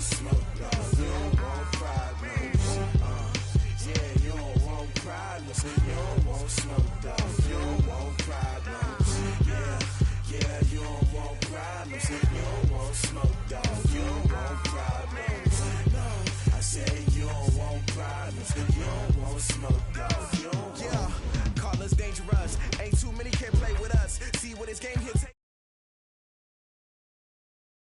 smoke, dog. You don't want problems. Yeah, you don't want problems. You don't want smoke, dog. You don't want problems. Yeah, you don't want problems. You don't want smoke, dog. You don't want problems. No, I said you don't want problems. You don't want smoke, dog. You don't want. Call us dangerous. Ain't too many can play with us. See what this game here take.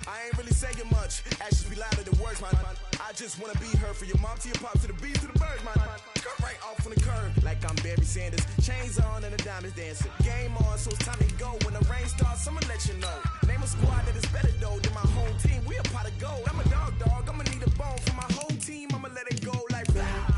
I ain't really saying much. Actions be louder than words, man. I just wanna be heard, for your mom to your pop to the beat to the birds, man. Cut right off on the curb like I'm Barry Sanders. Chains on and the diamonds dancing. Game on, so it's time to go. When the rain starts, I'ma let you know. Name a squad that is better though than my home team. We a pot of gold. I'm a dog. I'ma need a bone for my whole team. I'ma let it go like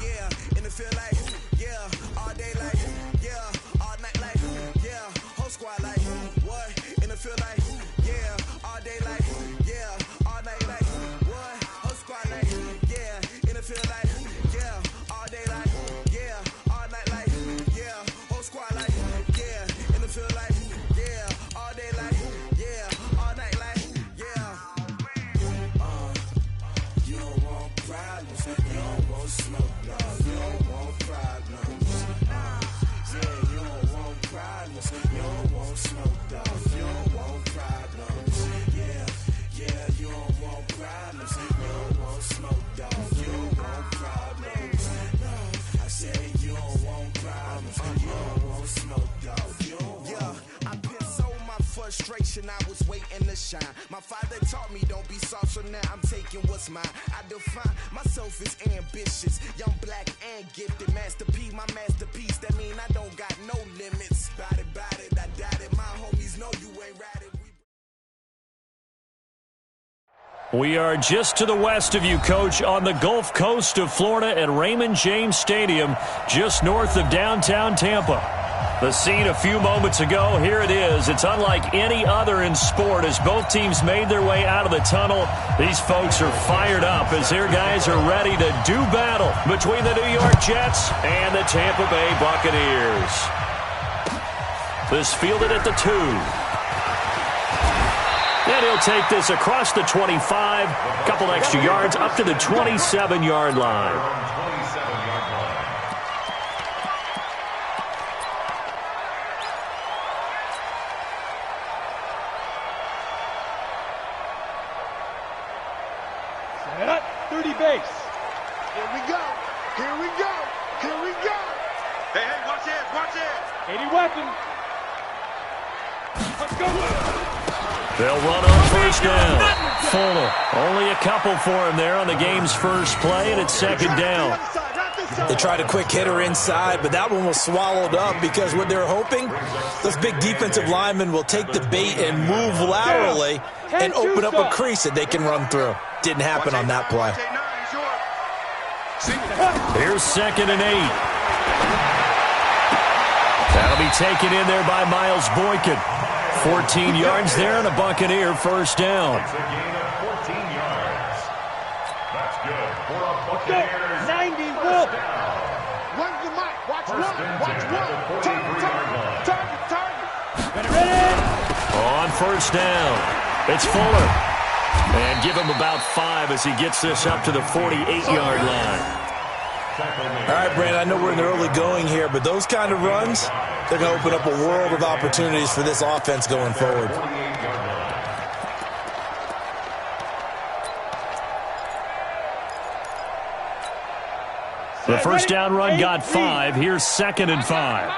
yeah. In the field like yeah. All day like yeah. All night like yeah. Whole squad like what? In the field like yeah. All day like yeah. All night like what? Whole squad like yeah. In the field like yeah. All day like yeah. All night like yeah. Whole squad like yeah. In the field like yeah. All day like yeah. All night like yeah. You don't want problems. You don't want smoke, dog. You don't want problems. Yeah, you don't want problems. You don't want smoke, dog. You don't want problems. Yeah, you don't want problems. You don't want smoke, dog. You don't want problems. No, I said you don't want problems. You don't want smoke, dog. You don't want. I put so my frustration, I was waiting to shine. My father taught me don't be soft, so now I'm taking what's mine. I define myself as ambitious, young, black, and gifted. Master P, my masterpiece. That mean I don't got no limits. Bout it, I doubt it. My homies know you ain't ratted. We are just to the west of you, Coach, on the Gulf Coast of Florida at Raymond James Stadium, just north of downtown Tampa. The scene a few moments ago, here it is. It's unlike any other in sport as both teams made their way out of the tunnel. These folks are fired up as their guys are ready to do battle between the New York Jets and the Tampa Bay Buccaneers. This fielded at the 2. And he'll take this across the 25, couple extra yards, up to the 27-yard line. Set up, 30 base. Here we go. Here we go. Here we go. Hey, watch it, watch it. 80 weapon. Let's go. They'll run on first down. Fuller, only a couple for him there on the game's first play, and it's second down. They tried a quick hitter inside, but that one was swallowed up because what they're hoping, those big defensive linemen will take the bait and move laterally and open up a crease that they can run through. Didn't happen on that play. Here's 2nd and 8. That'll be taken in there by Miles Boykin. 14 yards there and a Buccaneer first down. It's a gain of 14 yards. That's good for a Buccaneers 90 first down. When's the mic? Watch First one. and Watch 10 at the one. 43-yard line. Target. Ready. On first down, it's Fuller. And give him about 5 as he gets this up to the 48-yard line. All right, Brandon, I know we're in the early going here, but those kind of runs, they're going to open up a world of opportunities for this offense going forward. The first down run got 5. Here's 2nd and 5.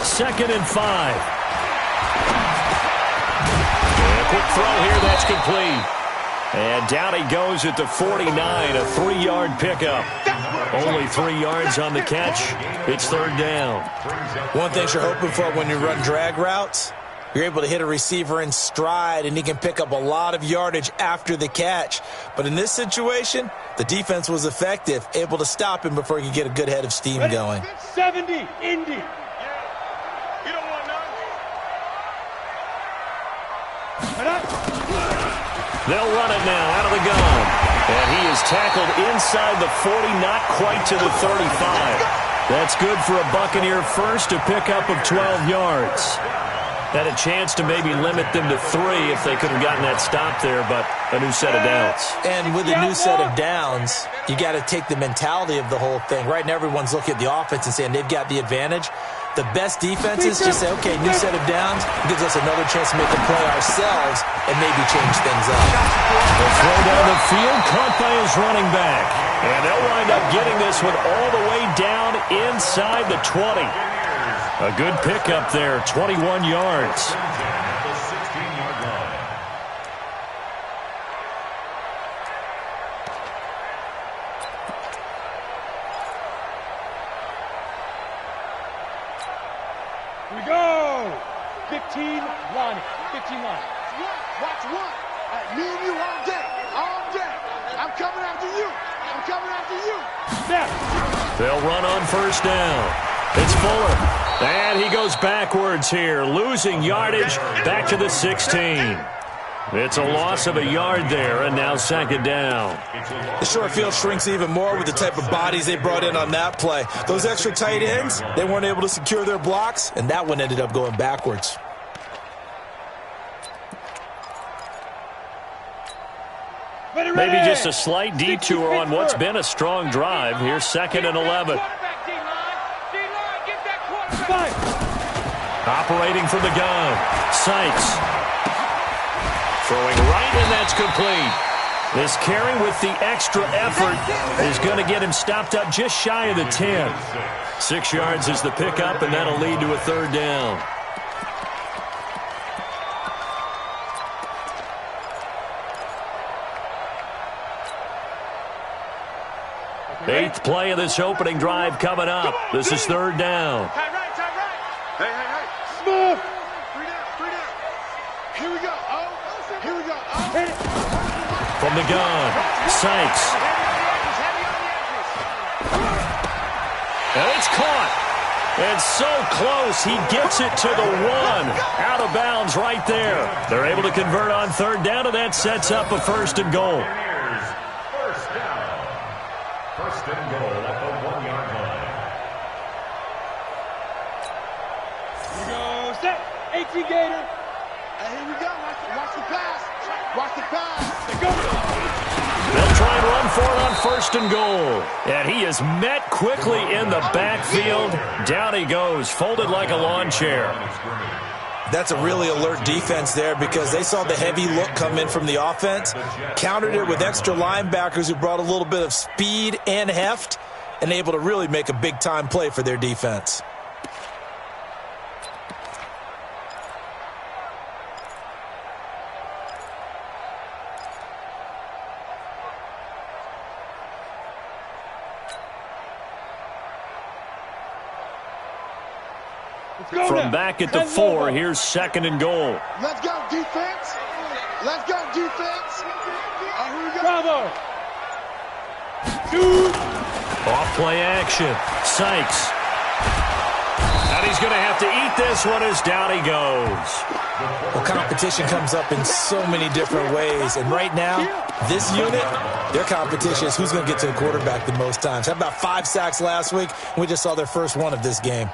2nd and 5. And a quick throw here, that's complete. And down he goes at the 49, a 3-yard pickup. Only 3 yards on the catch. It's third down. One thing you're hoping for when you run drag routes, you're able to hit a receiver in stride, and he can pick up a lot of yardage after the catch. But in this situation, the defense was effective, able to stop him before he could get a good head of steam going. 70, Indy. You don't want none. They'll run it now out of the gun. And he is tackled inside the 40, not quite to the 35. That's good for a Buccaneer first, a pickup of 12 yards. Had a chance to maybe limit them to 3 if they could have gotten that stop there, but a new set of downs. And with a new set of downs, you got to take the mentality of the whole thing. Right now, everyone's looking at the offense and saying they've got the advantage. The best defenses just say, okay, new set of downs gives us another chance to make a play ourselves and maybe change things up. The throw down the field, caught by his running back. And they'll wind up getting this one all the way down inside the 20. A good pickup there, 21 yards. The 16-yard line. Here we go. 15 line. 15 line. Watch one. Me and you all day. All day. I'm coming after you. I'm coming after you. Snap. They'll run on first down. It's Fuller. And he goes backwards here, losing yardage back to the 16. It's a loss of a yard there, and now second down. The short field shrinks even more with the type of bodies they brought in on that play. Those extra tight ends, they weren't able to secure their blocks, and that one ended up going backwards. Maybe just a slight detour on what's been a strong drive. Here's 2nd and 11. Operating from the gun, Sykes. Throwing right, and that's complete. This carry with the extra effort is going to get him stopped up just shy of the 10. 6 yards is the pickup, and that'll lead to a third down. Eighth play of this opening drive coming up. This is third down. Hey. Smooth. 3 down. Here we go. Oh, here we go. Oh. Hit it. From the gun, Sykes. And it's caught. And so close, he gets it to the 1. Out of bounds right there. They're able to convert on third down, and that sets up a 1st and goal. First down. 1st and goal at the 1-yard line. Here we go. Set. 18 Gator. Here we go. Watch the pass. Watch the pass. They go. They'll try and run for it on 1st and goal. And he is met quickly in the backfield. Down he goes, folded like a lawn chair. That's a really alert defense there because they saw the heavy look come in from the offense, countered it with extra linebackers who brought a little bit of speed and heft, and able to really make a big-time play for their defense. From back at the 4, here's 2nd and goal. Let's go, defense. Let's go, defense. Here we go. Bravo. Dude. Off play action. Sykes. And he's going to have to eat this one as down he goes. Well, competition comes up in so many different ways. And right now, this unit, their competition is who's going to get to the quarterback the most times. Had about 5 sacks last week, and we just saw their first one of this game.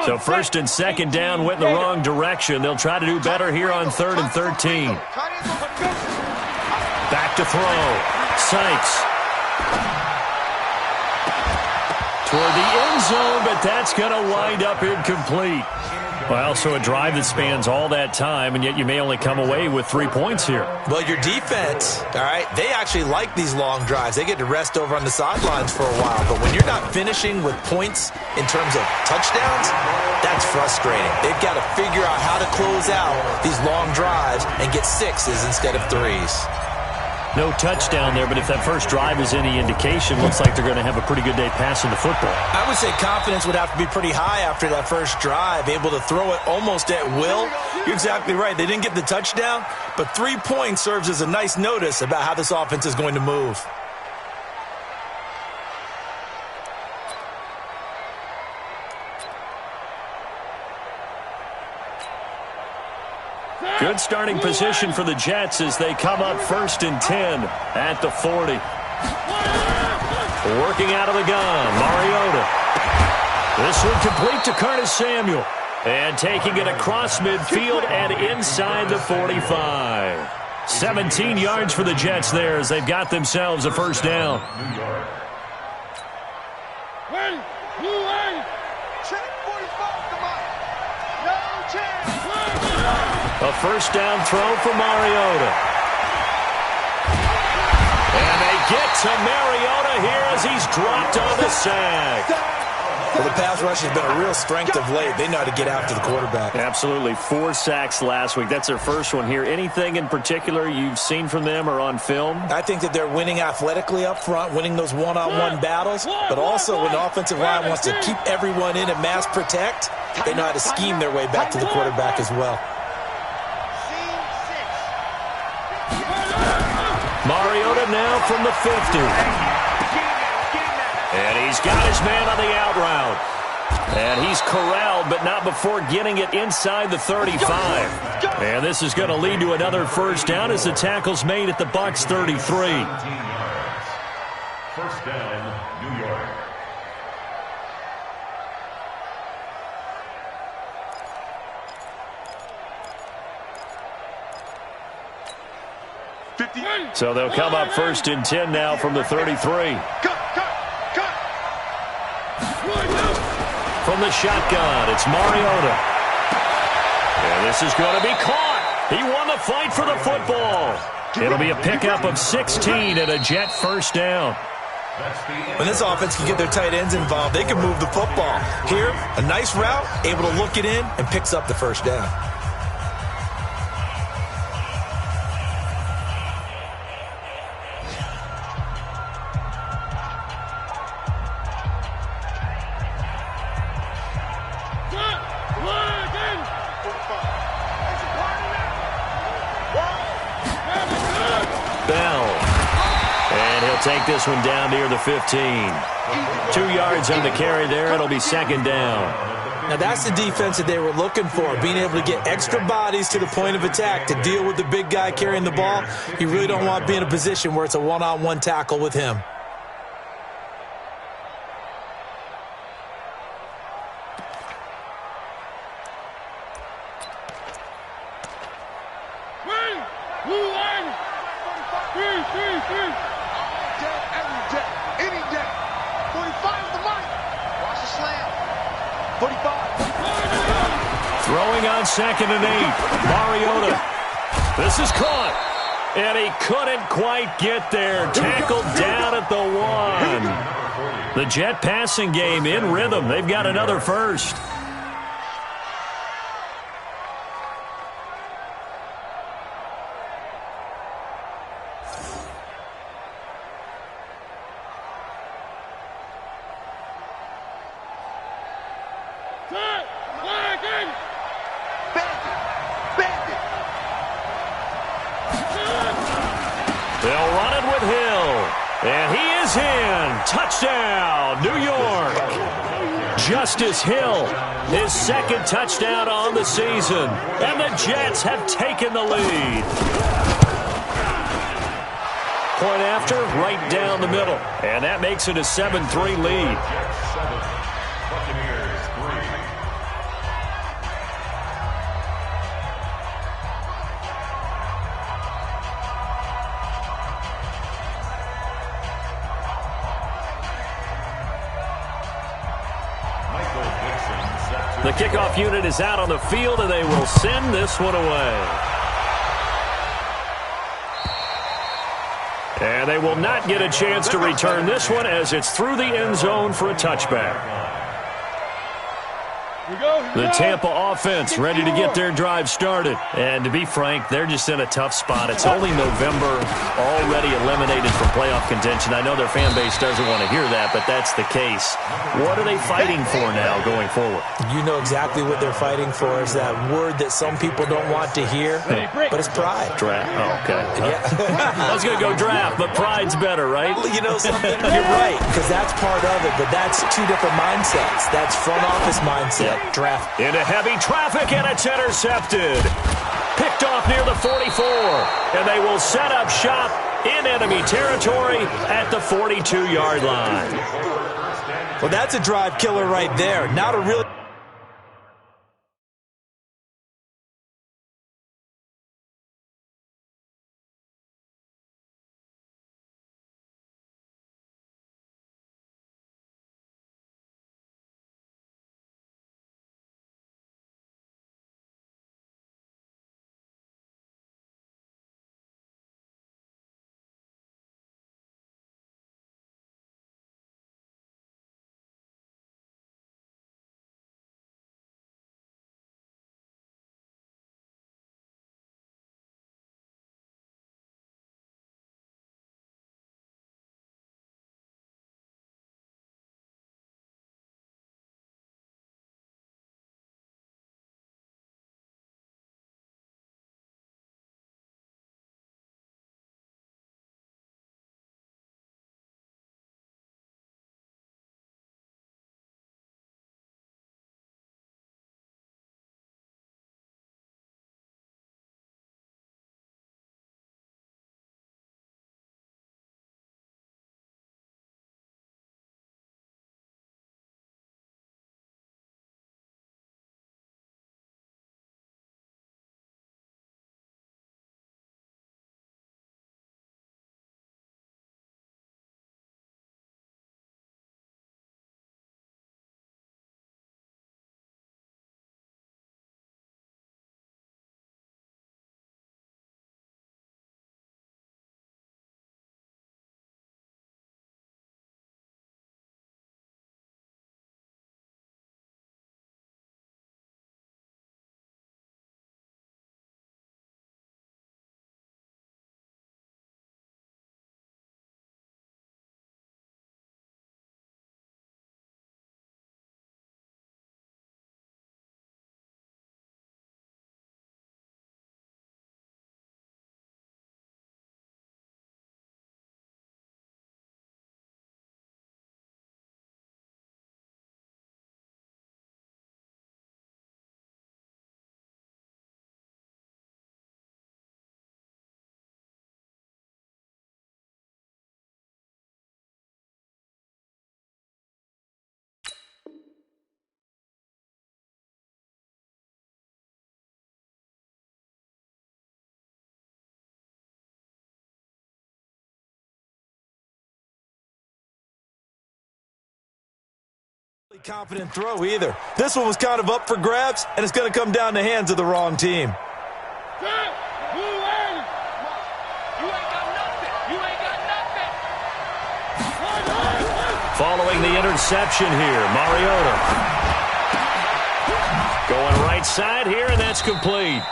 So 1st and 2nd down went in the wrong direction. They'll try to do better here on 3rd and 13. Back to throw. Sykes. Toward the end zone, but that's going to wind up incomplete. Well, so a drive that spans all that time, and yet you may only come away with 3 points here. Well, your defense, all right, they actually like these long drives. They get to rest over on the sidelines for a while. But when you're not finishing with points in terms of touchdowns, that's frustrating. They've got to figure out how to close out these long drives and get 6s instead of 3s. No touchdown there, but if that first drive is any indication, looks like they're going to have a pretty good day passing the football. I would say confidence would have to be pretty high after that first drive, able to throw it almost at will. You're exactly right. They didn't get the touchdown, but 3 points serves as a nice notice about how this offense is going to move. Good starting position for the Jets as they come up 1st and 10 at the 40. Working out of the gun, Mariota. This one complete to Curtis Samuel. And taking it across midfield and inside the 45. 17 yards for the Jets there as they've got themselves a first down. A first down throw for Mariota. And they get to Mariota here as he's dropped on the sack. Well, the pass rush has been a real strength of late. They know how to get after the quarterback. Absolutely. 4 sacks last week. That's their first one here. Anything in particular you've seen from them or on film? I think that they're winning athletically up front, winning those one-on-one battles, but also when the offensive line wants to keep everyone in and mass protect, they know how to scheme their way back to the quarterback as well. Mariota now from the 50. And he's got his man on the out route. And he's corralled, but not before getting it inside the 35. And this is going to lead to another first down as the tackle's made at the Bucs 33. First down, New York. So they'll come up first and 10 now from the 33. From the shotgun, it's Mariota. And this is going to be caught. He won the fight for the football. It'll be a pickup of 16 and a Jet first down. When this offense can get their tight ends involved, they can move the football. Here, a nice route, able to look it in, and picks up the first down. Take this one down near the 15. 2 yards on the carry there. It'll be second down. Now that's the defense that they were looking for, being able to get extra bodies to the point of attack to deal with the big guy carrying the ball. You really don't want to be in a position where it's a one-on-one tackle with him. Throwing on 2nd and 8. Mariota. This is caught. And he couldn't quite get there. Tackled down at the 1. The Jet passing game in rhythm. They've got another first. They'll run it with Hill. And he is in. Touchdown, New York. Justice Hill, his 2nd touchdown on the season. And the Jets have taken the lead. Point after, right down the middle. And that makes it a 7-3 lead. The kickoff unit is out on the field, and they will send this one away. And they will not get a chance to return this one as it's through the end zone for a touchback. The Tampa offense ready to get their drive started. And to be frank, they're just in a tough spot. It's only November, already eliminated from playoff contention. I know their fan base doesn't want to hear that, but that's the case. What are they fighting for now going forward? You know exactly what they're fighting for is that word that some people don't want to hear, but it's pride. Draft. Oh, okay. Yeah. I was going to go draft, but pride's better, right? Well, you know something? You're right, because that's part of it, but that's two different mindsets. That's front office mindset. Draft. Into heavy traffic, and it's intercepted. Picked off near the 44, and they will set up shop in enemy territory at the 42-yard line. Well, that's a drive killer right there. Not a really... confident throw either. This one was kind of up for grabs, and it's going to come down the hands of the wrong team. Following the interception here, Mariota. Going right side here, and that's complete.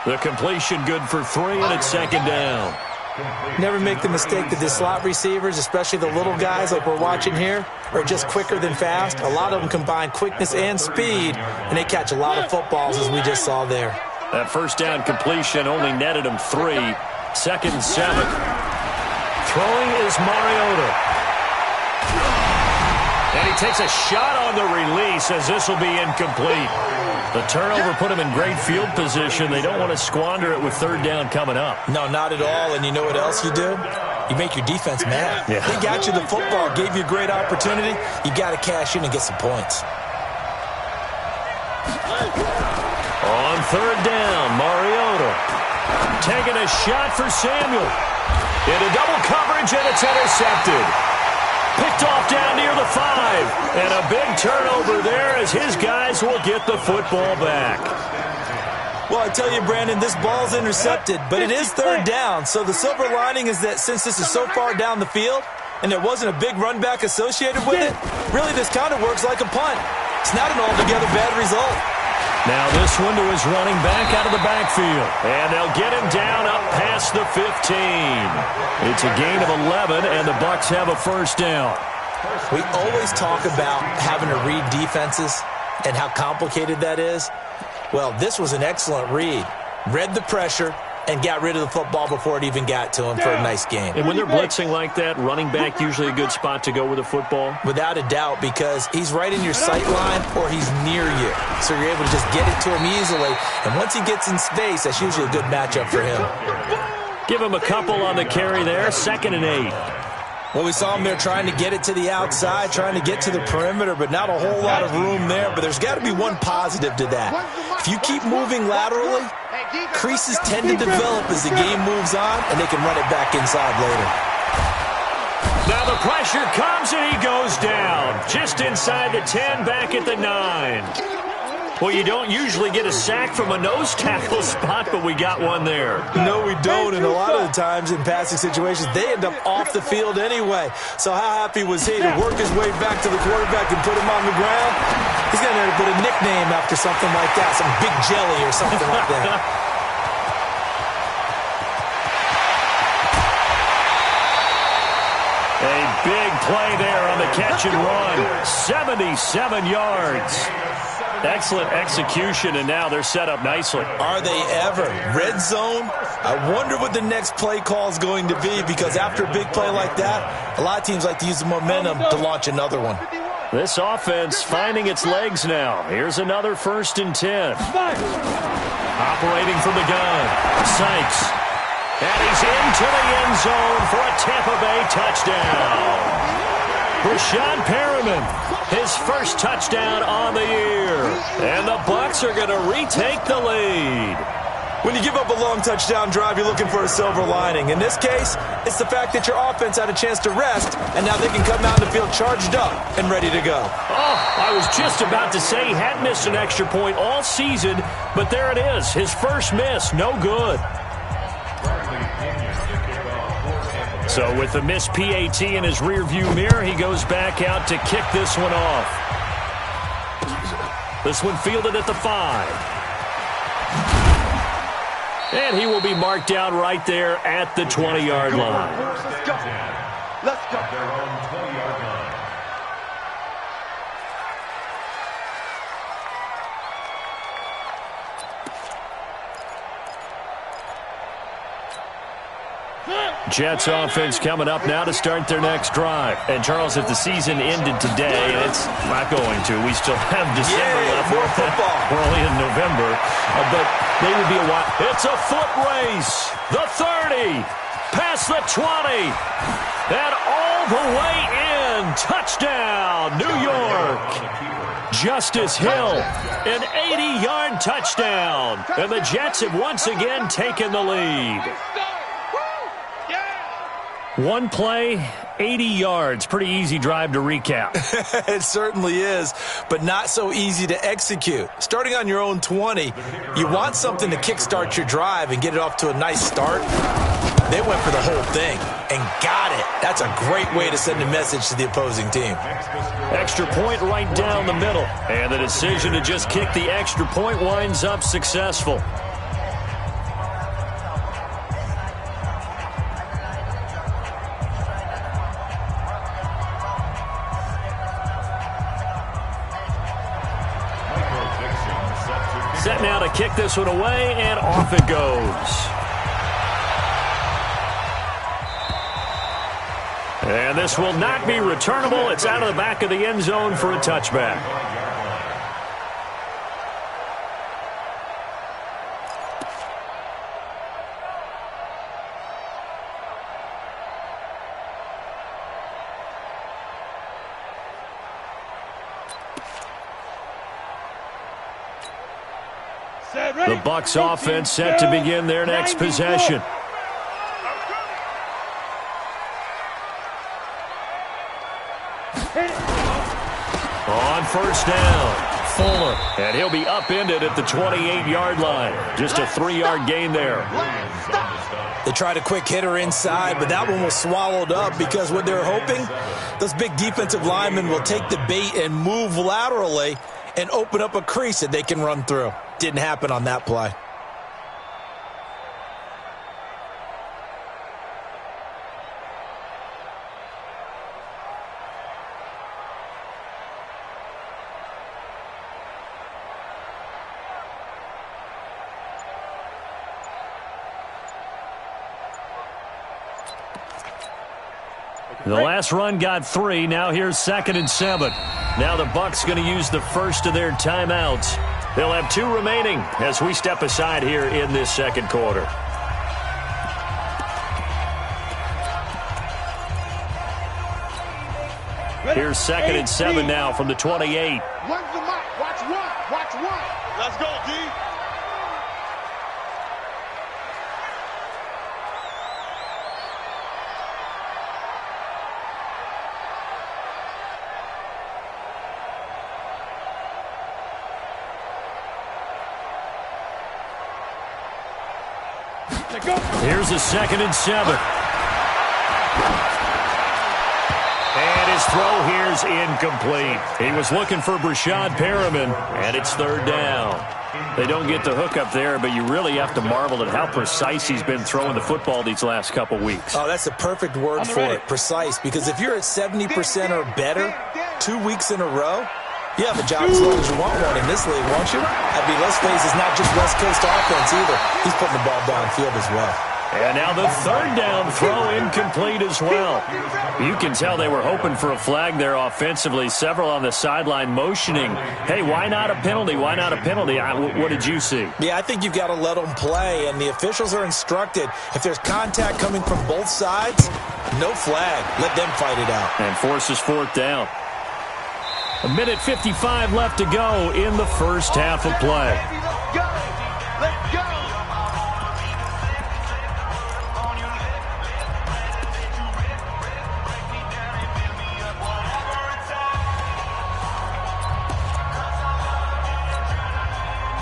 The completion good for 3, and it's second down. Never make the mistake that the slot receivers, especially the little guys like we're watching here, are just quicker than fast. A lot of them combine quickness and speed, and they catch a lot of footballs, as we just saw there. That first down completion only netted him 3. 2nd and 7. Throwing is Mariota. And he takes a shot on the release as this will be incomplete. The turnover put him in great field position. They don't want to squander it with 3rd down coming up. No, not at all. And you know what else you do? You make your defense mad. Yeah. They got you the football, gave you a great opportunity. You got to cash in and get some points. On 3rd down, Mariota taking a shot for Samuel. Into double coverage, and it's intercepted. Picked off down near the 5. And a big turnover there as his guys will get the football back. Well, I tell you, Brandon, this ball's intercepted, but it is 3rd down. So the silver lining is that since this is so far down the field and there wasn't a big run back associated with it, really this kind of works like a punt. It's not an altogether bad result. Now this one to his running back out of the backfield. And they'll get him down up past the 15. It's a gain of 11, and the Bucs have a 1st down. We always talk about having to read defenses and how complicated that is. Well, this was an excellent read. Read the pressure and got rid of the football before it even got to him for a nice game. And when they're blitzing like that, running back usually a good spot to go with the football? Without a doubt, because he's right in your sight line or he's near you. So you're able to just get it to him easily. And once he gets in space, that's usually a good matchup for him. Give him a couple on the carry there. 2nd and 8. Well, we saw him there trying to get it to the outside, trying to get to the perimeter, but not a whole lot of room there. But there's got to be one positive to that. If you keep moving laterally, creases tend to develop as the game moves on, and they can run it back inside later. Now the pressure comes, and he goes down. Just inside the 10, back at the 9. Well, you don't usually get a sack from a nose tackle spot, but we got one there. No, we don't, and a lot of the times in passing situations, they end up off the field anyway. So how happy was he to work his way back to the quarterback and put him on the ground? He's going to put a nickname after something like that, some Big Jelly or something like that. A big play there on the catch and run. 77 yards. Excellent execution, and now they're set up nicely. Are they ever? Red zone? I wonder what the next play call is going to be, because after a big play like that, a lot of teams like to use the momentum to launch another one. This offense finding its legs now. Here's another 1st and 10. Operating from the gun. Sykes. And he's into the end zone for a Tampa Bay touchdown. Rashad Perriman, his first touchdown on the year. And the Bucs are going to retake the lead. When you give up a long touchdown drive, you're looking for a silver lining. In this case, it's the fact that your offense had a chance to rest, and now they can come out on the field charged up and ready to go. Oh, I was just about to say he hadn't missed an extra point all season, but there it is. His first miss, no good. So with the missed PAT in his rearview mirror, he goes back out to kick this one off. This one fielded at the 5. And he will be marked down right there at the 20-yard line. Let's go. Let's go. Their own 20-yard line. Jets offense coming up now to start their next drive. And, Charles, if the season ended today, and it's not going to, we still have December left. More football. We're only in November. But they would be a while. It's a foot race. The 30. Past the 20. And all the way in. Touchdown, New York. Justice Hill, an 80-yard touchdown. And the Jets have once again taken the lead. One play, 80 yards. Pretty easy drive to recap. It certainly is, but not so easy to execute. Starting on your own 20, you want something to kickstart your drive and get it off to a nice start. They went for the whole thing and got it. That's a great way to send a message to the opposing team. Extra point right down the middle. And the decision to just kick the extra point winds up successful. Set now to kick this one away, and off it goes. And this will not be returnable. It's out of the back of the end zone for a touchback. The Bucs offense set to begin their next possession. On first down, Fuller. And he'll be upended at the 28-yard line. Just a 3-yard gain there. They tried a quick hitter inside, but that one was swallowed up because what they're hoping, those big defensive linemen will take the bait and move laterally and open up a crease that they can run through. Didn't happen on that play. The last run got 3. Now here's 2nd and 7. Now the Bucs going to use the first of their timeouts. They'll have 2 remaining as we step aside here in this second quarter. Here's 2nd and 7 now from the 28. One's the mic. Watch one. Watch one. Let's go, D. Here's a 2nd and 7. And his throw here's incomplete. He was looking for Brashad Perriman, and it's 3rd down. They don't get the hook up there, but you really have to marvel at how precise he's been throwing the football these last couple weeks. Oh, that's a perfect word for it, precise, because if you're at 70% or better 2 weeks in a row, you have a job as long as you want one in this league, won't you? I mean, let's face it, it's not just West Coast offense either. He's putting the ball downfield as well. And now the 3rd down throw incomplete as well. You can tell they were hoping for a flag there offensively. Several on the sideline motioning, hey, why not a penalty? Why not a penalty? What did you see? Yeah, I think you've got to let them play, and the officials are instructed if there's contact coming from both sides, no flag. Let them fight it out. And forces 4th down. 1:55 left to go in the first half of play. Let's go. Let's go.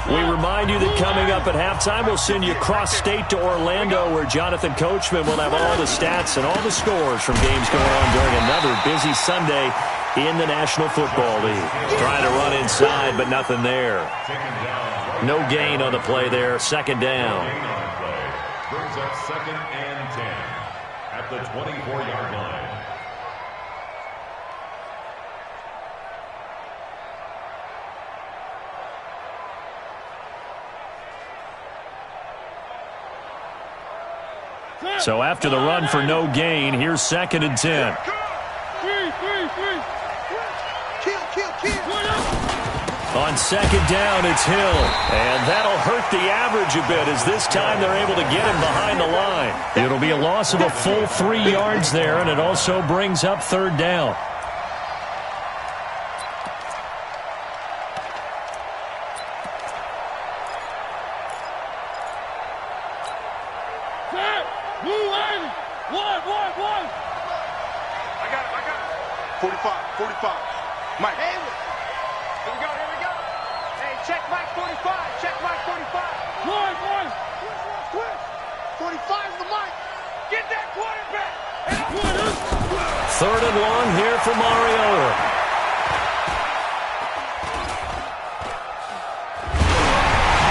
We remind you that coming up at halftime, we'll send you cross-state to Orlando, where Jonathan Coachman will have all the stats and all the scores from games going on during another busy Sunday in the National Football League. Trying to run inside, but nothing there. No gain on the play there. 2nd down. Brings up 2nd and 10 at the 24-yard line. So after the run for no gain, here's 2nd and 10. On 2nd down, it's Hill. And that'll hurt the average a bit, as this time they're able to get him behind the line. It'll be a loss of a full 3 yards there, and it also brings up 3rd down. I got it. 45. Mike. Here we go. Hey, check Mike 45. Check Mike 45. One. Twist. 45 is the mic. Get that quarterback. 3rd and long here for Mariota.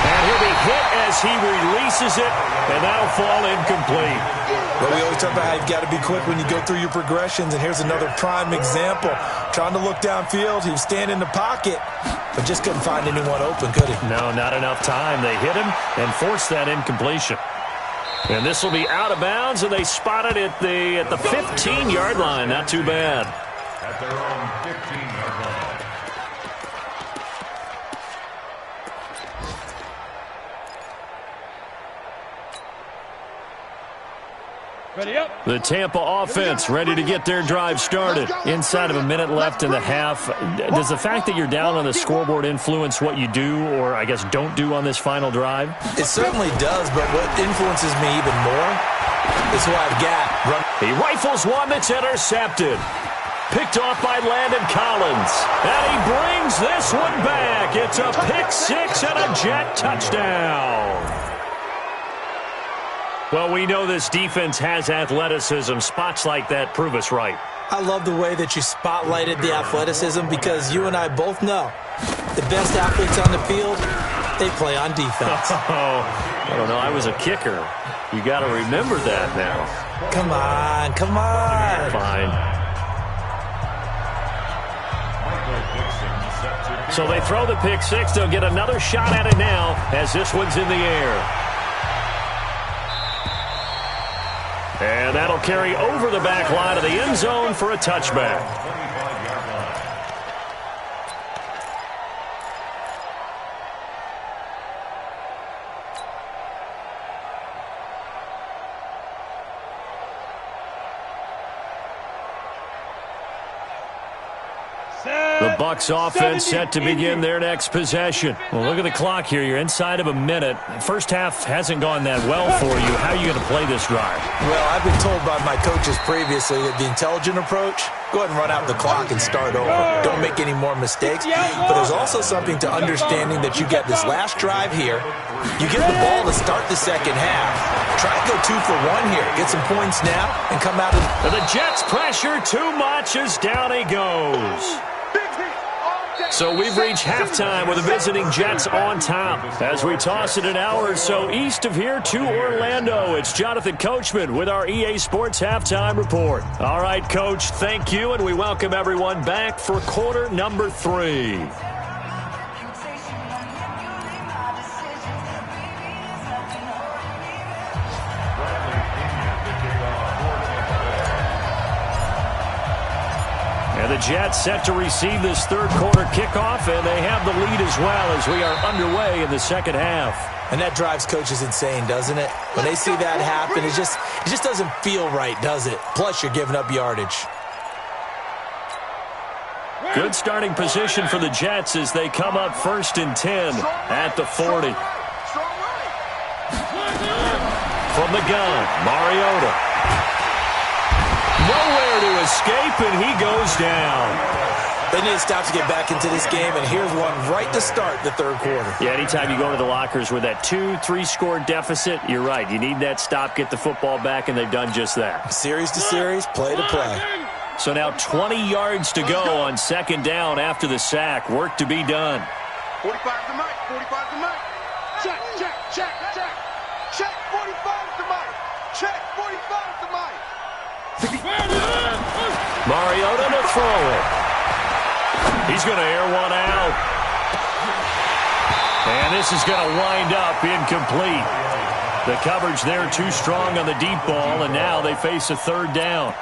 And he'll be hit as he releases it, and that'll fall incomplete. But we always talk about how you've got to be quick when you go through your progressions, and here's another prime example. Trying to look downfield, he was standing in the pocket, but just couldn't find anyone open, could he? No, not enough time. They hit him and forced that incompletion. And this will be out of bounds, and they spot it at the 15-yard line. Not too bad. At their own 15-yard line. Ready up. The Tampa offense ready to get their drive started. Inside of a minute left in the half. Does the fact that you're down on the scoreboard influence what you do, or I guess don't do on this final drive? It certainly does, but what influences me even more is who I've got. He rifles one that's intercepted. Picked off by Landon Collins. And he brings this one back. It's a pick-6 and a Jet touchdown. Well, we know this defense has athleticism. Spots like that prove us right. I love the way that you spotlighted the athleticism, because you and I both know the best athletes on the field, they play on defense. Oh, I don't know. I was a kicker. You got to remember that now. Come on. Fine. So they throw the pick-6. They'll get another shot at it now as this one's in the air. And that'll carry over the back line of the end zone for a touchback. Bucs offense set to begin their next possession. Well, look at the clock here. You're inside of a minute. First half hasn't gone that well for you. How are you going to play this drive? Well, I've been told by my coaches previously that the intelligent approach, go ahead and run out the clock and start over. Don't make any more mistakes. But there's also something to understanding that you get this last drive here. You get the ball to start the second half. Try to go 2 for 1 here. Get some points now and come out of... The Jets pressure too much as down he goes. So we've reached halftime with the visiting Jets on top. As we toss it an hour or so east of here to Orlando, it's Jonathan Coachman with our EA Sports Halftime Report. All right, Coach, thank you, and we welcome everyone back for quarter number 3. And the Jets set to receive this third quarter kickoff, and they have the lead as well as we are underway in the second half. And that drives coaches insane, doesn't it? When they see that happen, it just doesn't feel right, does it? Plus, you're giving up yardage. Good starting position for the Jets as they come up 1st and 10 at the 40. From the gun, Mariota. Nowhere to escape, and he goes down. They need to stop to get back into this game, and here's one right to start the third quarter. Yeah, anytime you go to the lockers with that 2-3 score deficit, you're right. You need that stop, get the football back, and they've done just that. Series to series, play to play. So now 20 yards to go on second down after the sack. Work to be done. 45 to Mike, 45 to Mike. Check, check, check, check. Check, 45 to Mike. Check, 45 to Mike. Mariota to throw it. He's going to air one out. And this is going to wind up incomplete. The coverage there too strong on the deep ball, and now they face a third down.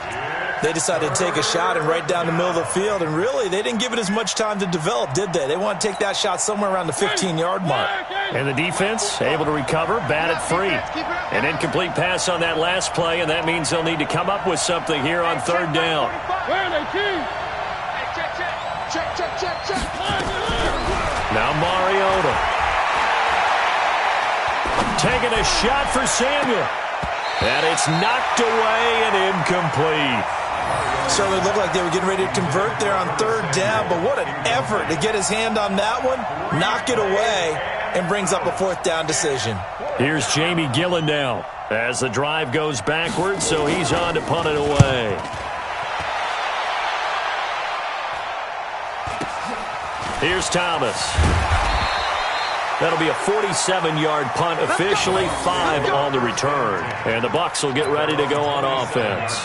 They decided to take a shot and right down the middle of the field, and really, they didn't give it as much time to develop, did they? They want to take that shot somewhere around the 15-yard mark. And the defense able to recover, batted free. An incomplete pass on that last play, and that means they'll need to come up with something here on third down. Now Mariota. Taking a shot for Samuel. And it's knocked away and incomplete. Certainly looked like they were getting ready to convert there on third down, but what an effort to get his hand on that one, knock it away, and brings up a fourth down decision. Here's Jamie Gillen now as the drive goes backwards, so he's on to punt it away. Here's Thomas. That'll be a 47-yard punt, officially 5 on the return. And the Bucs will get ready to go on offense.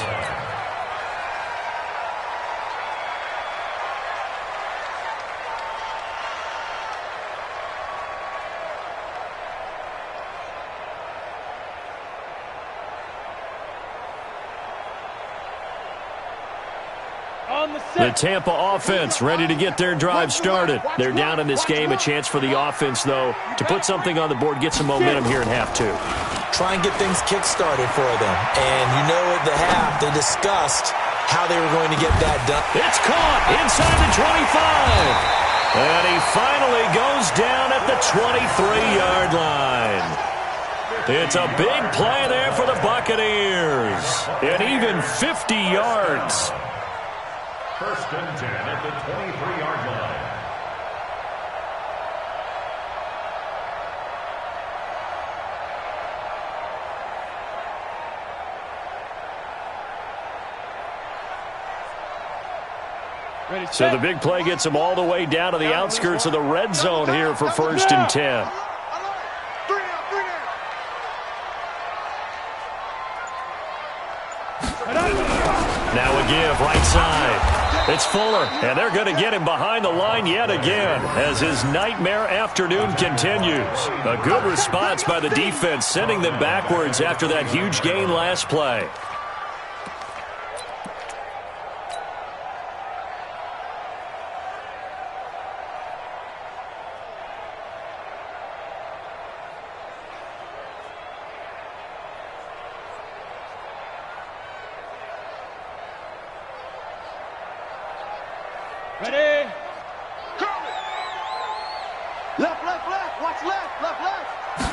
The Tampa offense ready to get their drive started. They're down in this game. A chance for the offense, though, to put something on the board, get some momentum here in half 2. Try and get things kick-started for them. And you know at the half, they discussed how they were going to get that done. It's caught inside the 25. And he finally goes down at the 23-yard line. It's a big play there for the Buccaneers. And even 50 yards. 1st and 10 at the 23-yard line. So the big play gets them all the way down to the outskirts of the red zone here for 1st and 10. Now a give right side. It's Fuller, and they're going to get him behind the line yet again as his nightmare afternoon continues. A good response by the defense, sending them backwards after that huge gain last play. Ready?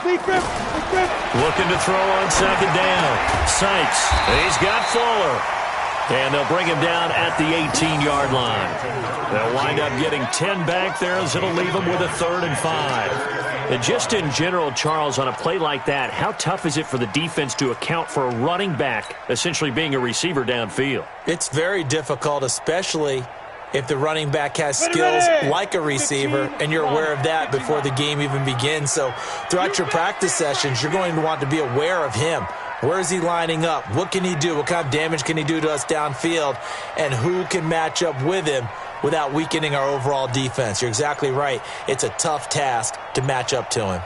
Looking to throw on second down. Sykes. He's got Fuller. And they'll bring him down at the 18-yard line. They'll wind up getting 10 back there as it'll leave them with a 3rd and 5. And just in general, Charles, on a play like that, how tough is it for the defense to account for a running back essentially being a receiver downfield? It's very difficult, especially if the running back has skills like a receiver, and you're aware of that before the game even begins. So throughout your practice sessions, you're going to want to be aware of him. Where is he lining up? What can he do? What kind of damage can he do to us downfield? And who can match up with him without weakening our overall defense? You're exactly right. It's a tough task to match up to him.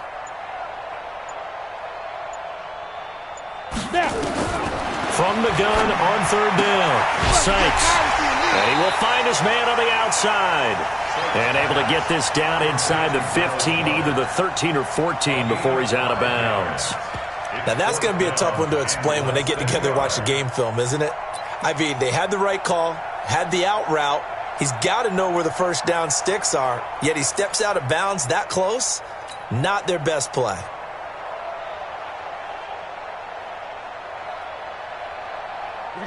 From the gun on 3rd down, Sykes. And he will find his man on the outside. And able to get this down inside the 15, either the 13 or 14 before he's out of bounds. Now, that's going to be a tough one to explain when they get together and watch the game film, isn't it? I mean, they had the right call, had the out route. He's got to know where the first down sticks are, yet he steps out of bounds that close. Not their best play.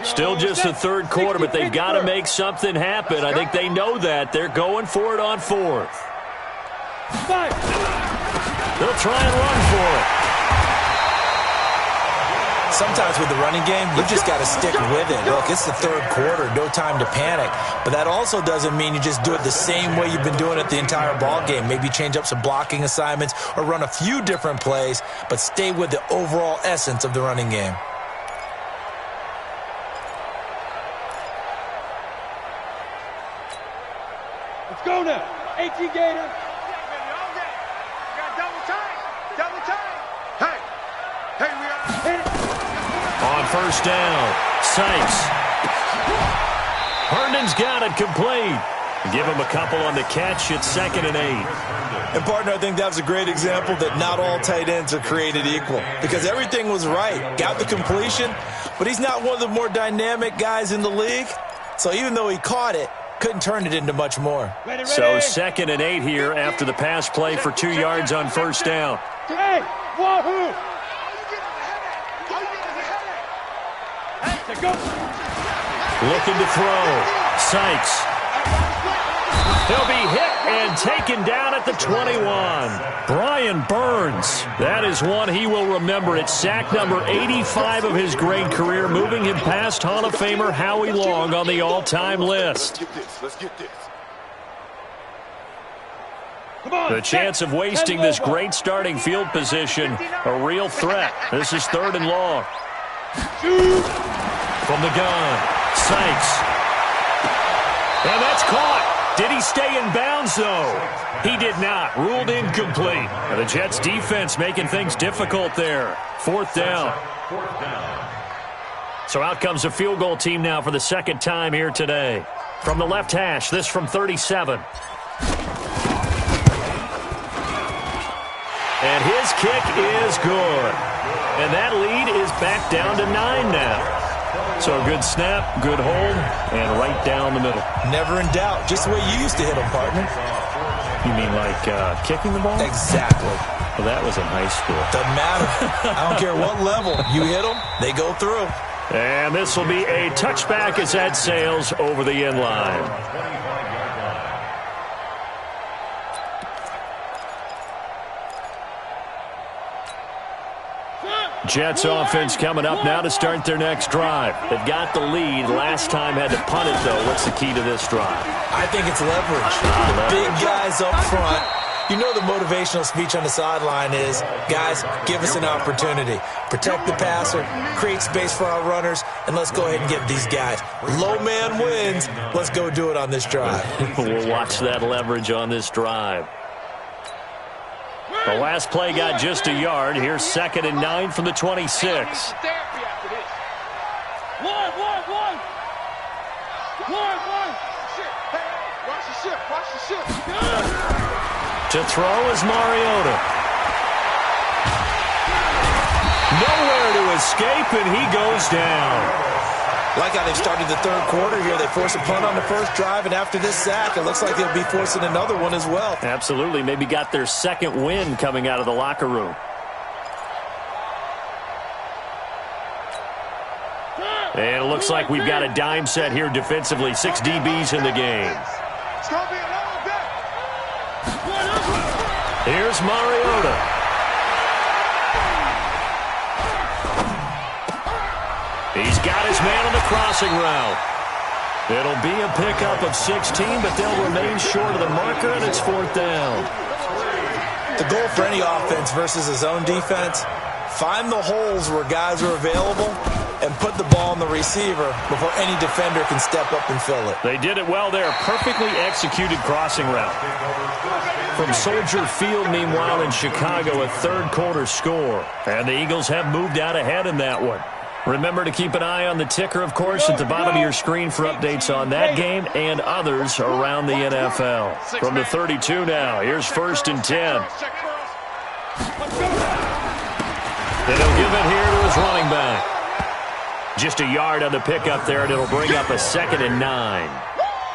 Still just the 3rd quarter, but they've got to make something happen. I think they know that. They're going for it on 4th. They'll try and run for it. Sometimes with the running game, you just got to stick with it. Look, it's the 3rd quarter, no time to panic. But that also doesn't mean you just do it the same way you've been doing it the entire ball game. Maybe change up some blocking assignments or run a few different plays, but stay with the overall essence of the running game. Let's go now. 18 Gators. Double time. Hey, we are. On 1st down, Sykes. Herndon's got it complete. Give him a couple on the catch. It's 2nd and 8. And, partner, I think that's a great example that not all tight ends are created equal, because everything was right. Got the completion, but he's not one of the more dynamic guys in the league. So even though he caught it, couldn't turn it into much more. So 2nd and 8 here after the pass play for 2 yards on 1st down. Hey, wahoo! Looking to throw. Sykes. He'll be hit and taken down at the 21. Brian Burns. That is one he will remember. It's sack number 85 of his great career, moving him past Hall of Famer Howie Long on the all-time list. Let's get this. The chance of wasting this great starting field position, a real threat. This is 3rd and long. From the gun, Sykes. And that's caught. Did he stay in bounds, though? He did not. Ruled incomplete. And the Jets' defense making things difficult there. 4th down. So out comes a field goal team now for the 2nd time here today. From the left hash, this from 37. And his kick is good. And that lead is back down to 9 now. So a good snap, good hold, and right down the middle. Never in doubt. Just the way you used to hit them, partner. You mean like kicking the ball? Exactly. Well, that was in high school. Doesn't matter. I don't care what level. You hit them, they go through. And this will be a touchback as that sails over the end line. Jets offense coming up now to start their next drive. They've got the lead. Last time had to punt it, though. What's the key to this drive? I think it's leverage. The big guys up front. You know the motivational speech on the sideline is, guys, give us an opportunity. Protect the passer, create space for our runners, and let's go ahead and get these guys. Low man wins. Let's go do it on this drive. We'll watch that leverage on this drive. The last play got just a yard. Here's 2nd and 9 from the 26. One. Watch the ship. To throw is Mariota. Nowhere to escape, and he goes down. Like how they've started the 3rd quarter here. They force a punt on the first drive, and after this sack, it looks like they'll be forcing another one as well. Absolutely. Maybe got their 2nd win coming out of the locker room. And it looks like we've got a dime set here defensively. 6 DBs in the game. It's going to be a long day. Here's Mariota. He's got his man on the crossing route. It'll be a pickup of 16, but they'll remain short of the marker, and it's 4th down. The goal for any offense versus a zone defense, find the holes where guys are available and put the ball on the receiver before any defender can step up and fill it. They did it well there. Perfectly executed crossing route. From Soldier Field, meanwhile, in Chicago, a third-quarter score. And the Eagles have moved out ahead in that one. Remember to keep an eye on the ticker, of course, at the bottom of your screen for updates on that game and others around the NFL. From the 32 now, here's 1st and 10. And he'll give it here to his running back. Just a yard on the pickup there, and it'll bring up a 2nd and 9.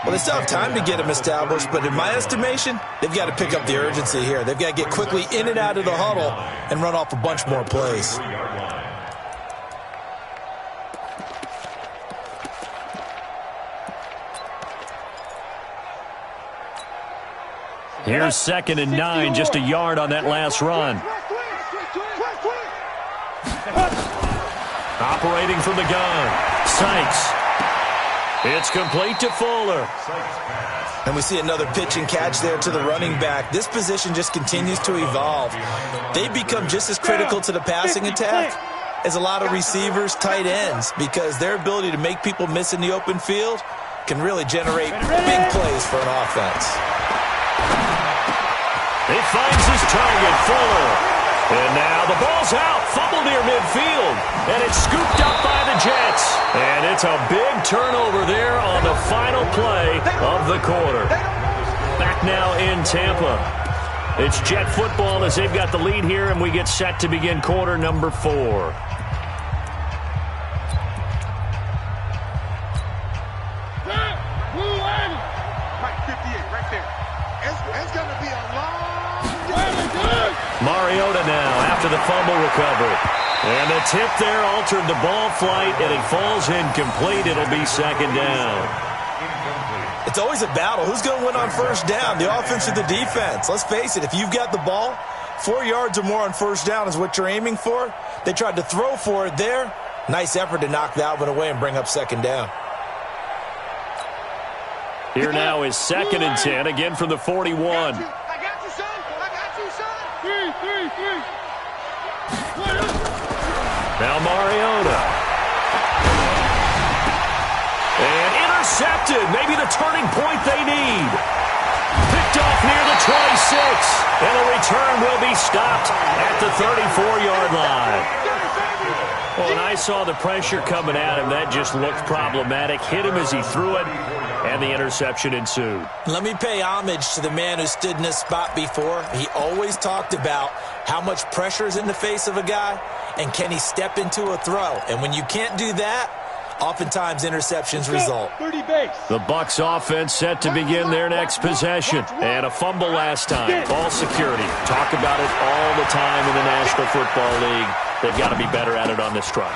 Well, they still have time to get him established, but in my estimation, they've got to pick up the urgency here. They've got to get quickly in and out of the huddle and run off a bunch more plays. Here's 2nd and 9, just a yard on that last run. Operating from the gun, Sykes. It's complete to Fuller. And we see another pitch and catch there to the running back. This position just continues to evolve. They become just as critical to the passing attack as a lot of receivers, tight ends, because their ability to make people miss in the open field can really generate big plays for an offense. He finds his target, Fuller. And now the ball's out. Fumble near midfield. And it's scooped up by the Jets. And it's a big turnover there on the final play of the quarter. Back now in Tampa. It's Jet football as they've got the lead here, and we get set to begin quarter number 4. Mariota now after the fumble recovery. And the tip there altered the ball flight, and it falls incomplete. It'll be 2nd down. It's always a battle. Who's going to win on 1st down, the offense or the defense? Let's face it, if you've got the ball, 4 yards or more on 1st down is what you're aiming for. They tried to throw for it there. Nice effort to knock that one away and bring up 2nd down. Here now is 2nd and 10, again from the 41. Now Mariota. And intercepted. Maybe the turning point they need. Picked off near the 26. And the return will be stopped at the 34-yard line. Well, and I saw the pressure coming at him. That just looked problematic. Hit him as he threw it, and the interception ensued. Let me pay homage to the man who stood in this spot before. He always talked about how much pressure is in the face of a guy, and can he step into a throw. And when you can't do that, oftentimes interceptions result. The Bucs offense set to begin their next possession. And a fumble last time. Ball security. Talk about it all the time in the National Football League. They've got to be better at it on this drive.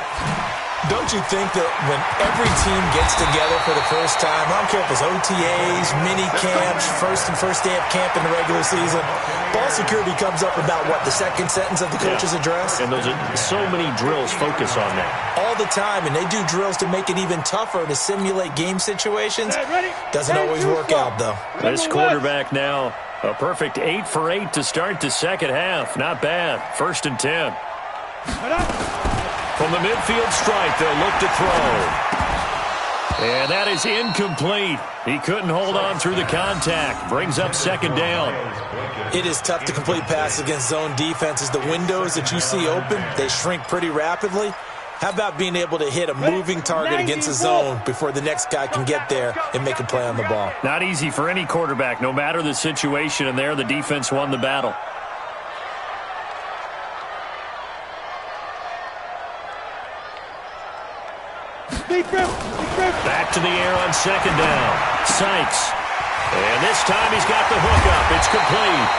Don't you think that when every team gets together for the first time, I don't care if it's OTAs, mini camps, first day of camp in the regular season, ball security comes up about, what, the second sentence of the coach's address? And those are so many drills focus on that. All the time, and they do drills to make it even tougher to simulate game situations. Doesn't always work out, though. This quarterback now, a perfect 8 for 8 to start the second half. Not bad. 1st and 10. From the midfield stripe, they'll look to throw. And that is incomplete. He couldn't hold on through the contact. Brings up 2nd down. It is tough to complete passes against zone defenses. The windows that you see open, they shrink pretty rapidly. How about being able to hit a moving target against a zone before the next guy can get there and make a play on the ball? Not easy for any quarterback, no matter the situation. And there, the defense won the battle. Back to the air on 2nd down. Sykes. And this time he's got the hook up. It's complete.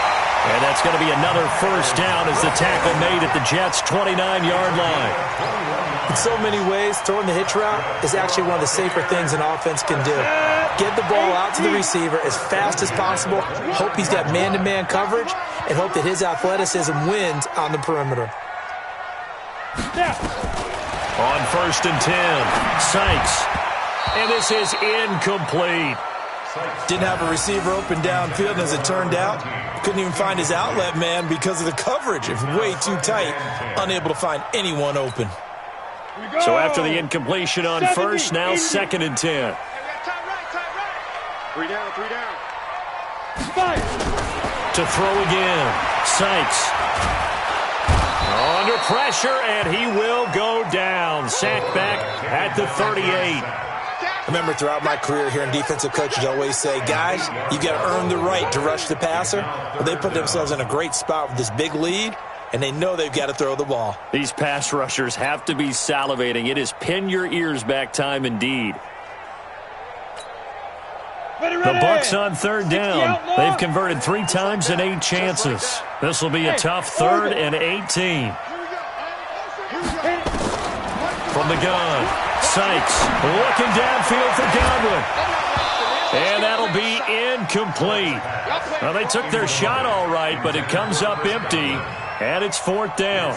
And that's going to be another first down as the tackle made at the Jets' 29-yard line. In so many ways, throwing the hitch route is actually one of the safer things an offense can do. Get the ball out to the receiver as fast as possible, hope he's got man-to-man coverage, and hope that his athleticism wins on the perimeter. On 1st and 10, Sykes. And this is incomplete. Didn't have a receiver open downfield, and as it turned out, couldn't even find his outlet man because of the coverage. It's way too tight, unable to find anyone open. So after the incompletion on 1st, now 2nd and 10. Three down, 3 down. To throw again, Sykes. Under pressure, and he will go down. Sacked back at the 38. I remember throughout my career hearing defensive coaches always say, guys, you got to earn the right to rush the passer. Well, they put themselves in a great spot with this big lead, and they know they've got to throw the ball. These pass rushers have to be salivating. It is pin your ears back time indeed. The Bucs on 3rd down. They've converted 3 times in 8 chances. This will be a tough 3rd and 18. From the gun, Sykes looking downfield for Godwin. And that'll be incomplete. Well, they took their shot all right, but it comes up empty, and it's 4th down.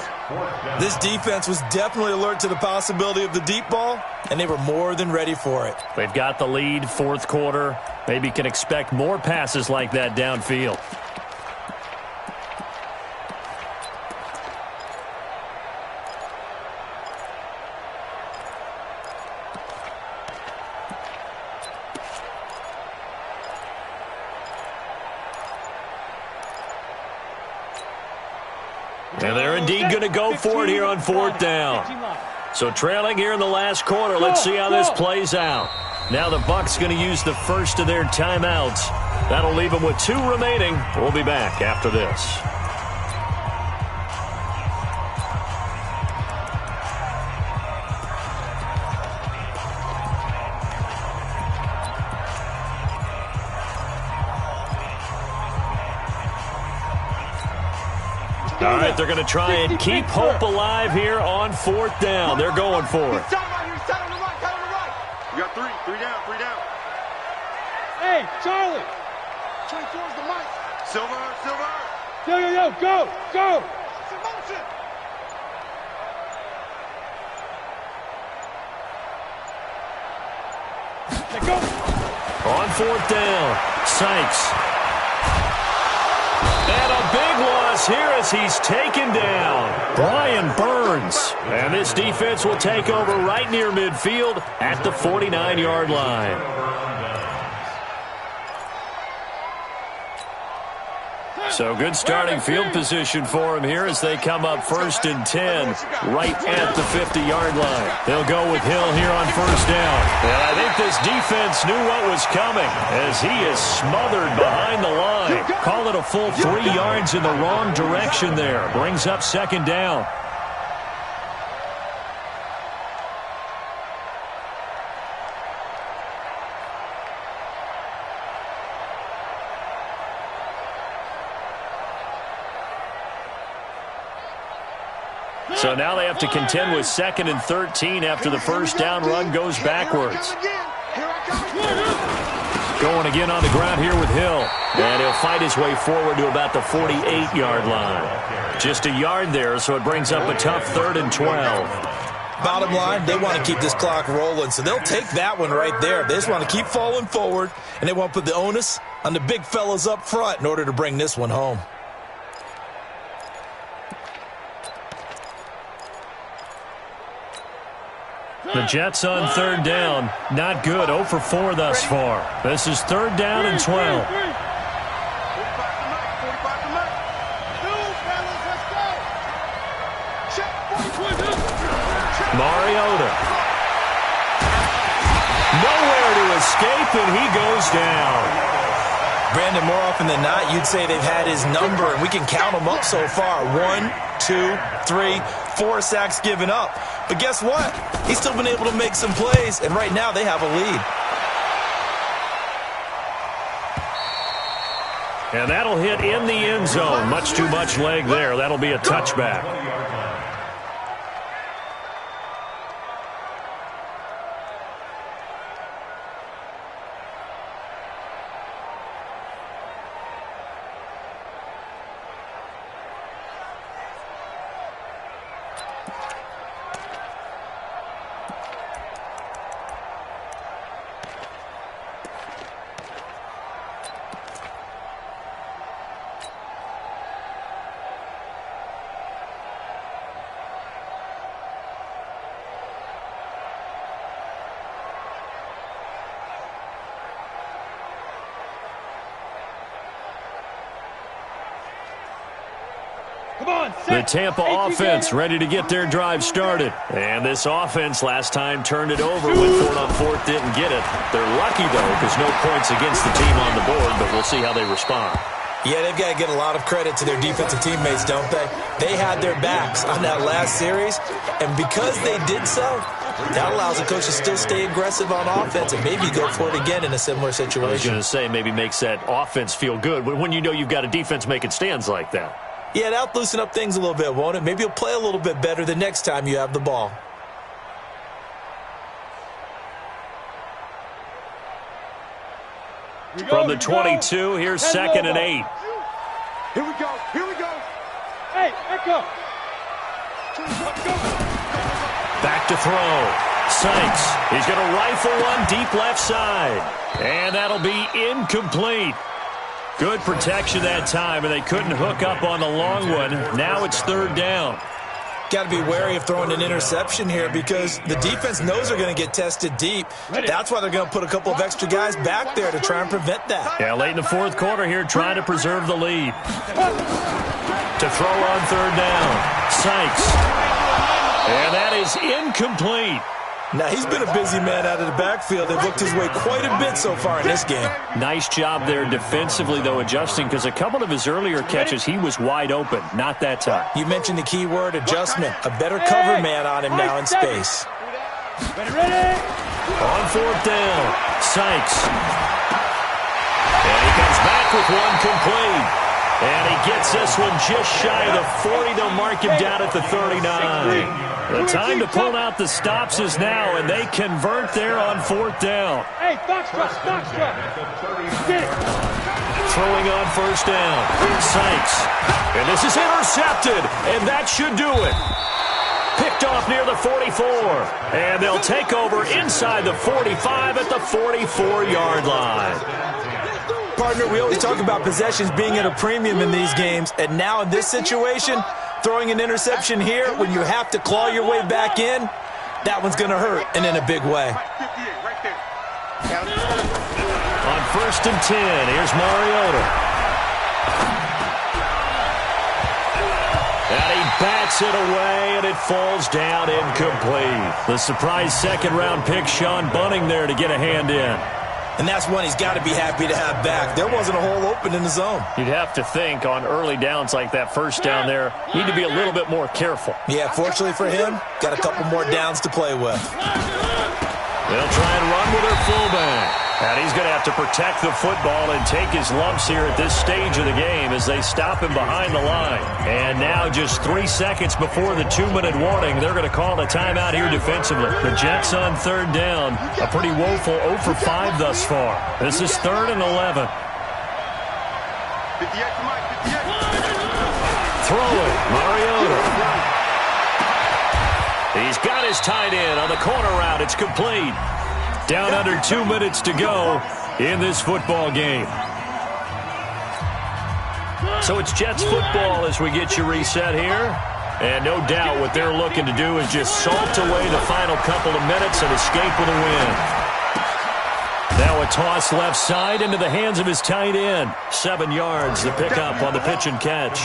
This defense was definitely alert to the possibility of the deep ball, and they were more than ready for it. They've got the lead, 4th quarter. Maybe can expect more passes like that downfield. And they're indeed going to go for it here on 4th down. So trailing here in the last quarter. Let's see how this plays out. Now the Bucs going to use the first of their timeouts. That'll leave them with 2 remaining. We'll be back after this. All right, they're going to try and keep hope alive here on 4th down. They're going for it. You got 3 down, 3 down. Hey, Charlie. 24's the mic. Silver. Yo, go. It's in motion. Go. On 4th down, Sykes. And a big loss here as he's taken down. Brian Burns. And this defense will take over right near midfield at the 49-yard line. So good starting field position for him here as they come up 1st and 10 right at the 50-yard line. They'll go with Hill here on 1st down. And I think this defense knew what was coming as he is smothered behind the line. Call it a full 3 yards in the wrong direction there. Brings up 2nd down. So now they have to contend with 2nd and 13 after the first down run goes backwards. Going again on the ground here with Hill. And he'll fight his way forward to about the 48-yard line. Just a yard there, so it brings up a tough 3rd and 12. Bottom line, they want to keep this clock rolling, so they'll take that one right there. They just want to keep falling forward, and they want to put the onus on the big fellas up front in order to bring this one home. The Jets on 3rd down. Not good. 0 for 4 thus far. This is 3rd down and 12. Mariota. Nowhere to escape, and he goes down. Brandon, more often than not, you'd say they've had his number, and we can count them up so far. 1, 2, 3, 4 sacks given up. But guess what? He's still been able to make some plays, and right now they have a lead. And that'll hit in the end zone. Much too much leg there. That'll be a touchback. The Tampa offense ready to get their drive started. And this offense last time turned it over, went for it on fourth, didn't get it. They're lucky, though, because no points against the team on the board, but we'll see how they respond. Yeah, they've got to get a lot of credit to their defensive teammates, don't they? They had their backs on that last series, and because they did so, that allows the coach to still stay aggressive on offense and maybe go for it again in a similar situation. I was going to say maybe makes that offense feel good when you know you've got a defense making stands like that. Yeah, that'll loosen up things a little bit, won't it? Maybe you'll play a little bit better the next time you have the ball. From the 22, here's 2nd and 8. Here we go. Here we go. Hey, echo. Back to throw. Sykes. He's going to rifle one deep left side. And that'll be incomplete. Good protection that time, and they couldn't hook up on the long one. Now it's 3rd down. Got to be wary of throwing an interception here because the defense knows they're going to get tested deep. That's why they're going to put a couple of extra guys back there to try and prevent that. Yeah, late in the 4th quarter here, trying to preserve the lead. To throw on 3rd down. Sykes. And that is incomplete. Now, he's been a busy man out of the backfield. They've looked his way quite a bit so far in this game. Nice job there defensively, though, adjusting, because a couple of his earlier catches, he was wide open. Not that time. You mentioned the key word, adjustment. A better cover man on him now in space. On 4th down, Sykes. And he comes back with one complete. And he gets this one just shy of the 40. They'll mark him down at the 39. The time to pull out the stops is now, and they convert there on 4th down. Hey, Foxtrot. Throwing on 1st down. Sykes. And this is intercepted, and that should do it. Picked off near the 44. And they'll take over inside the 45 at the 44-yard line. Partner, we always talk about possessions being at a premium in these games, and now in this situation, throwing an interception here when you have to claw your way back in, that one's going to hurt, and in a big way. On 1st and 10, here's Mariota. And he bats it away, and it falls down incomplete. The surprise 2nd-round pick, Sean Bunting, there to get a hand in. And that's one he's got to be happy to have back. There wasn't a hole open in the zone. You'd have to think on early downs like that 1st down there, need to be a little bit more careful. Yeah, fortunately for him, got a couple more downs to play with. They'll try and run with their fullback. And he's going to have to protect the football and take his lumps here at this stage of the game as they stop him behind the line. And now just 3 seconds before the 2-minute warning, they're going to call a timeout here defensively. The Jets on 3rd down, a pretty woeful 0 for 5 thus far. This is 3rd and 11. Throwing, Mariota. He's got his tight end on the corner route. It's complete. Down under 2 minutes to go in this football game. So it's Jets football as we get you reset here. And no doubt what they're looking to do is just salt away the final couple of minutes and escape with a win. Now a toss left side into the hands of his tight end. 7 yards, the pickup on the pitch and catch.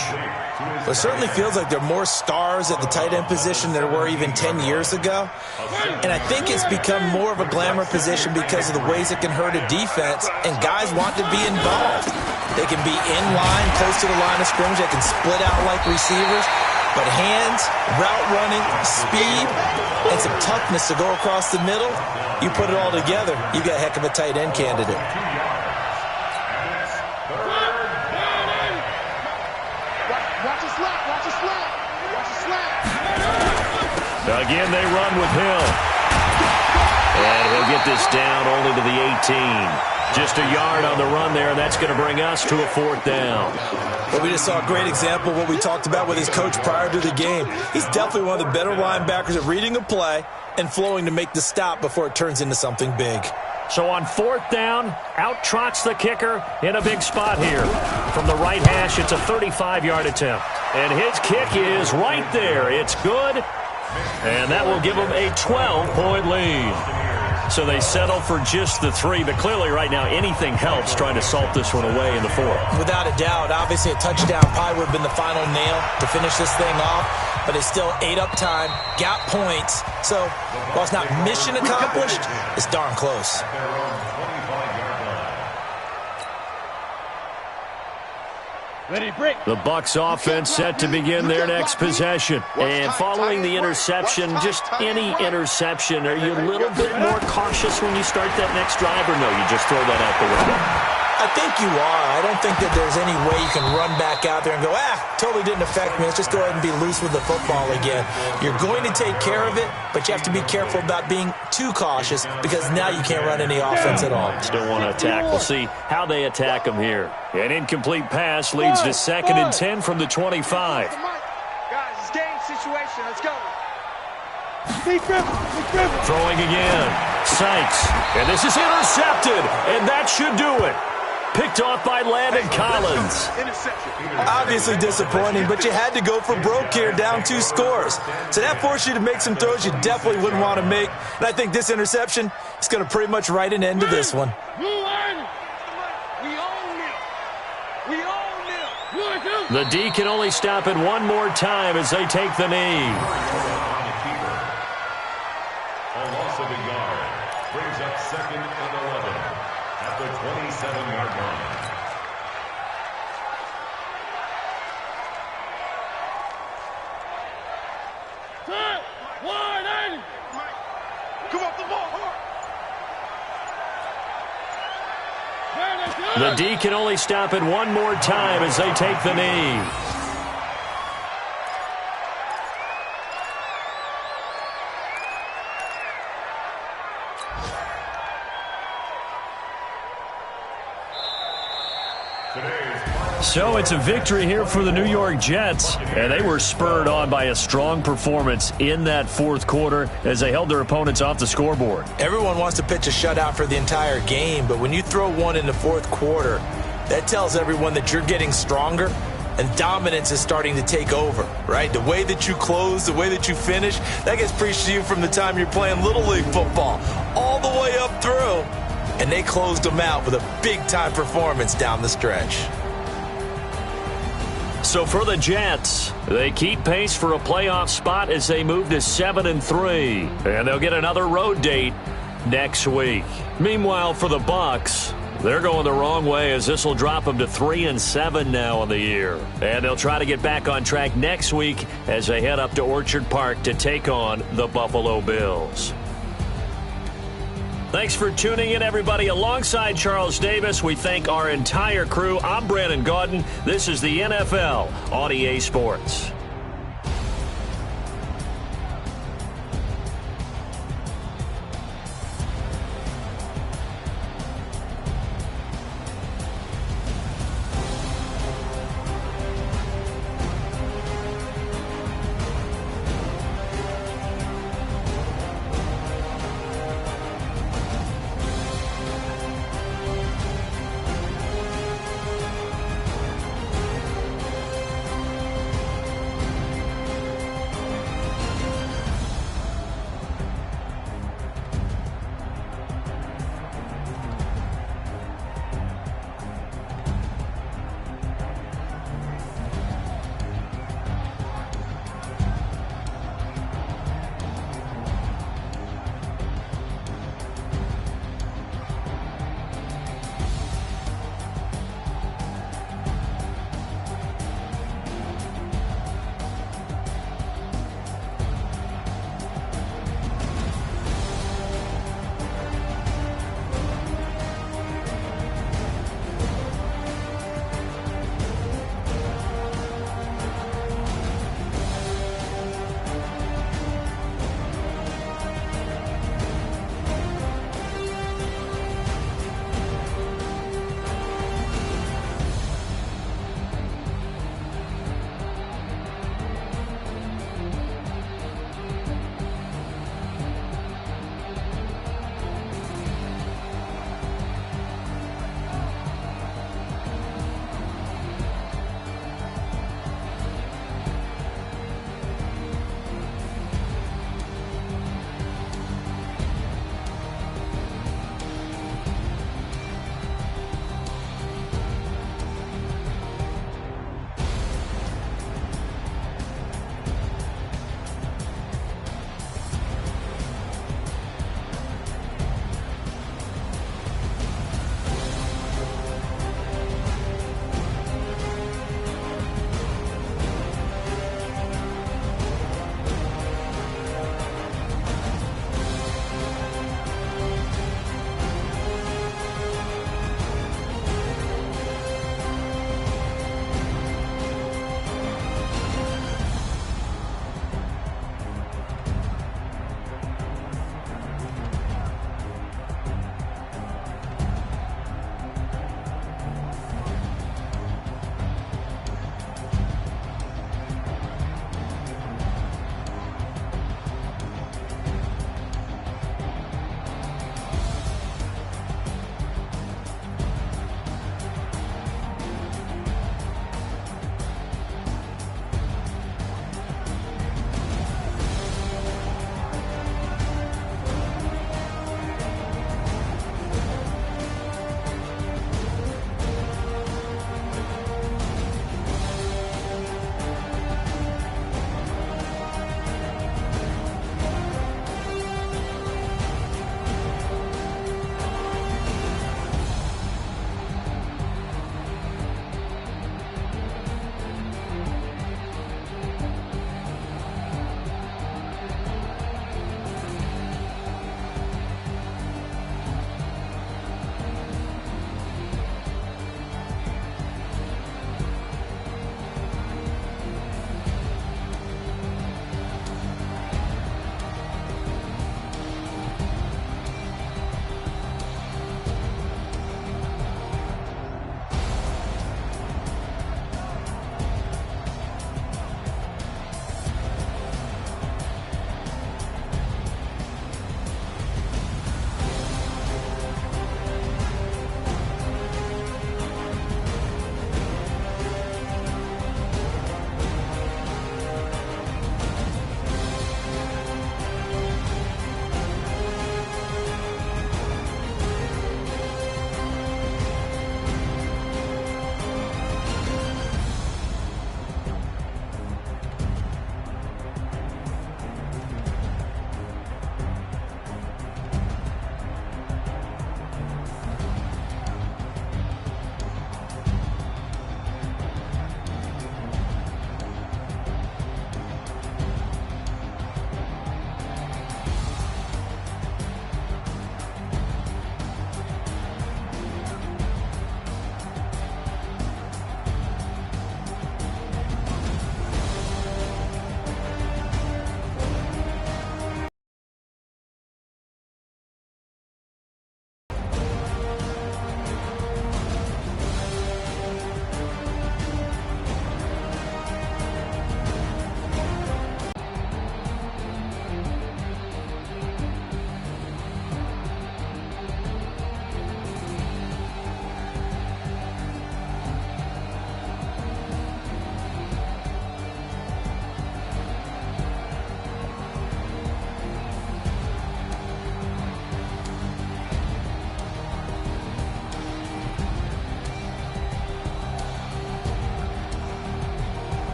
Well, it certainly feels like there are more stars at the tight end position than there were even 10 years ago. And I think it's become more of a glamour position because of the ways it can hurt a defense, and guys want to be involved. They can be in line, close to the line of scrimmage. They can split out like receivers. But hands, route running, speed, and some toughness to go across the middle, you put it all together, you got a heck of a tight end candidate. Again, they run with Hill. And he'll get this down only to the 18. Just a yard on the run there, and that's going to bring us to a 4th down. Well, we just saw a great example of what we talked about with his coach prior to the game. He's definitely one of the better linebackers at reading a play and flowing to make the stop before it turns into something big. So on 4th down, out trots the kicker in a big spot here. From the right hash, it's a 35-yard attempt. And his kick is right there. It's good. And that will give him a 12-point lead. So they settle for just the 3, but clearly right now anything helps trying to salt this one away in the 4th. Without a doubt, obviously a touchdown probably would have been the final nail to finish this thing off, but it's still ate up time, got points. So while it's not mission accomplished, it's darn close. The Bucs offense set to begin their next possession. And following the interception, just any interception, are you a little bit more cautious when you start that next drive, or no, you just throw that out the window? I think you are. I don't think that there's any way you can run back out there and go, totally didn't affect me. Let's just go ahead and be loose with the football again. You're going to take care of it, but you have to be careful about being too cautious because now you can't run any offense at all. Still want to attack. We'll see how they attack him here. An incomplete pass leads to 2nd and 10 from the 25. Guys, it's game situation. Let's go. Throwing again. Sykes. And this is intercepted. And that should do it. Picked off by Landon Collins. Obviously disappointing, but you had to go for broke here, down 2 scores. So that forced you to make some throws you definitely wouldn't want to make. And I think this interception is going to pretty much write an end to this one. The D can only stop it one more time as they take the knee. A loss of a yard brings up 2nd and 11 at the 27-yard line. Come off the ball. The D can only stop it one more time as they take the knee. So it's a victory here for the New York Jets, and they were spurred on by a strong performance in that 4th quarter as they held their opponents off the scoreboard. Everyone wants to pitch a shutout for the entire game, but when you throw one in the 4th quarter, that tells everyone that you're getting stronger and dominance is starting to take over, right? The way that you close, the way that you finish, that gets preached to you from the time you're playing Little League football all the way up through, and they closed them out with a big-time performance down the stretch. So for the Jets, they keep pace for a playoff spot as they move to 7-3. And they'll get another road date next week. Meanwhile, for the Bucs, they're going the wrong way as this will drop them to 3-7 now on the year. And they'll try to get back on track next week as they head up to Orchard Park to take on the Buffalo Bills. Thanks for tuning in, everybody. Alongside Charles Davis, we thank our entire crew. I'm Brandon Gaudin. This is the NFL on EA Sports.